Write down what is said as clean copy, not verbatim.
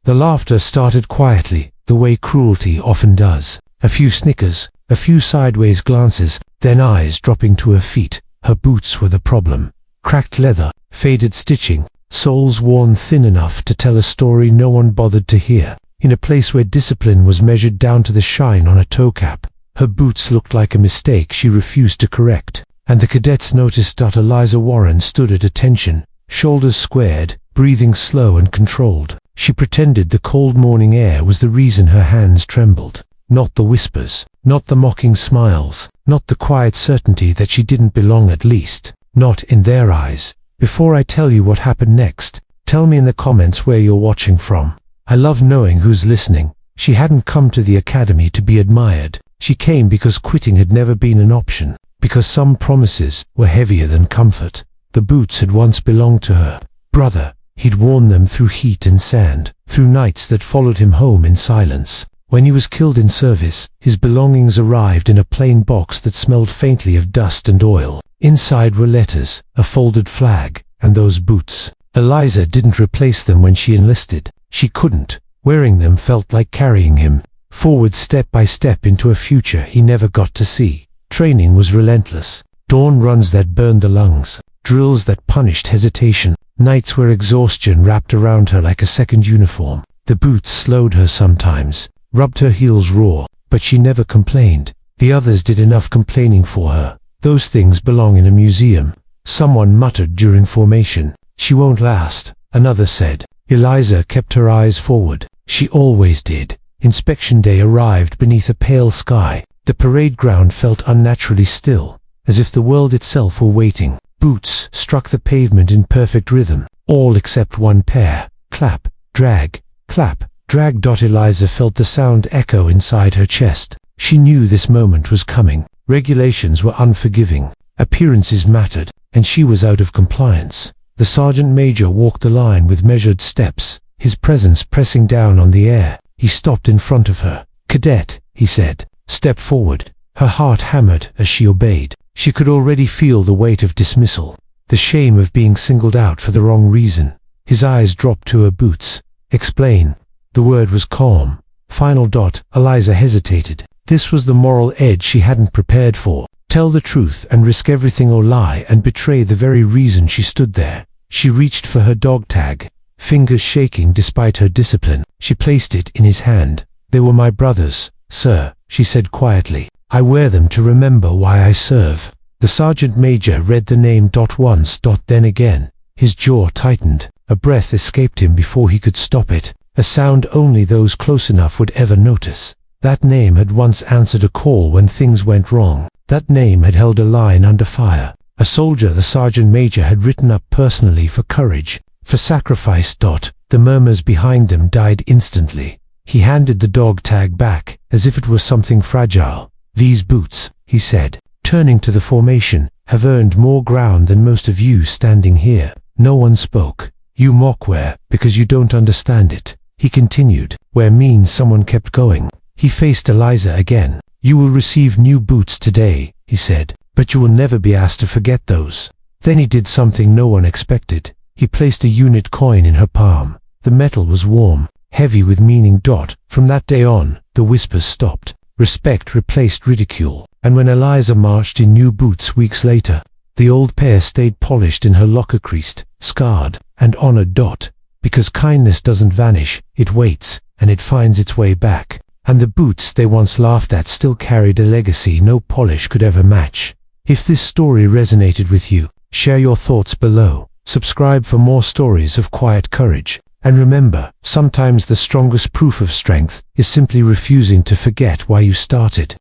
The laughter started quietly, the way cruelty often does. A few snickers, a few sideways glances, then eyes dropping to her feet. Her boots were the problem. Cracked leather, faded stitching, soles worn thin enough to tell a story no one bothered to hear. In a place where discipline was measured down to the shine on a toe cap, her boots looked like a mistake she refused to correct. And the cadets noticed. Eliza Warren stood at attention, shoulders squared, breathing slow and controlled. She pretended the cold morning air was the reason her hands trembled. Not the whispers, not the mocking smiles, not the quiet certainty that she didn't belong, at least, not in their eyes. Before I tell you what happened next, tell me in the comments where you're watching from. I love knowing who's listening. She hadn't come to the academy to be admired. She came because quitting had never been an option, because some promises were heavier than comfort. The boots had once belonged to her brother. He'd worn them through heat and sand, through nights that followed him home in silence. When he was killed in service, his belongings arrived in a plain box that smelled faintly of dust and oil. Inside were letters, a folded flag, and those boots. Eliza didn't replace them when she enlisted. She couldn't. Wearing them felt like carrying him forward step by step into a future he never got to see. Training was relentless. Dawn runs that burned the lungs, drills that punished hesitation, nights where exhaustion wrapped around her like a second uniform. The boots slowed her sometimes, rubbed her heels raw, but she never complained. The others did enough complaining for her. Those things belong in a museum. Someone muttered during formation. She won't last, another said. Eliza kept her eyes forward. She always did. Inspection day arrived beneath a pale sky. The parade ground felt unnaturally still, as if the world itself were waiting. Boots struck the pavement in perfect rhythm, all except one pair. Clap, drag, clap, drag. Eliza felt the sound echo inside her chest. She knew this moment was coming. Regulations were unforgiving. Appearances mattered, and she was out of compliance. The sergeant major walked the line with measured steps, his presence pressing down on the air. He stopped in front of her. "Cadet," he said, "step forward." Her heart hammered as she obeyed. She could already feel the weight of dismissal, the shame of being singled out for the wrong reason. His eyes dropped to her boots. "Explain." The word was calm. Final. Eliza hesitated. This was the moral edge she hadn't prepared for. Tell the truth and risk everything, or lie and betray the very reason she stood there. She reached for her dog tag, fingers shaking despite her discipline. She placed it in his hand. "They were my brothers, sir," she said quietly. "I wear them to remember why I serve." The sergeant major read the name once, then again. His jaw tightened. A breath escaped him before he could stop it, a sound only those close enough would ever notice. That name had once answered a call when things went wrong. That name had held a line under fire. A soldier the sergeant major had written up personally for courage, for sacrifice. The murmurs behind them died instantly. He handed the dog tag back, as if it were something fragile. "These boots," he said, turning to the formation, "have earned more ground than most of you standing here." No one spoke. "You mock wear, because you don't understand it," he continued. Where means someone kept going. He faced Eliza again. "You will receive new boots today," he said, "but you will never be asked to forget those." Then he did something no one expected. He placed a unit coin in her palm. The metal was warm, heavy with meaning. From that day on, the whispers stopped. Respect replaced ridicule, and when Eliza marched in new boots weeks later, the old pair stayed polished in her locker, creased, scarred, and honored. Because kindness doesn't vanish, it waits, and it finds its way back. And the boots they once laughed at still carried a legacy no polish could ever match. If this story resonated with you, share your thoughts below. Subscribe for more stories of quiet courage. And remember, sometimes the strongest proof of strength is simply refusing to forget why you started.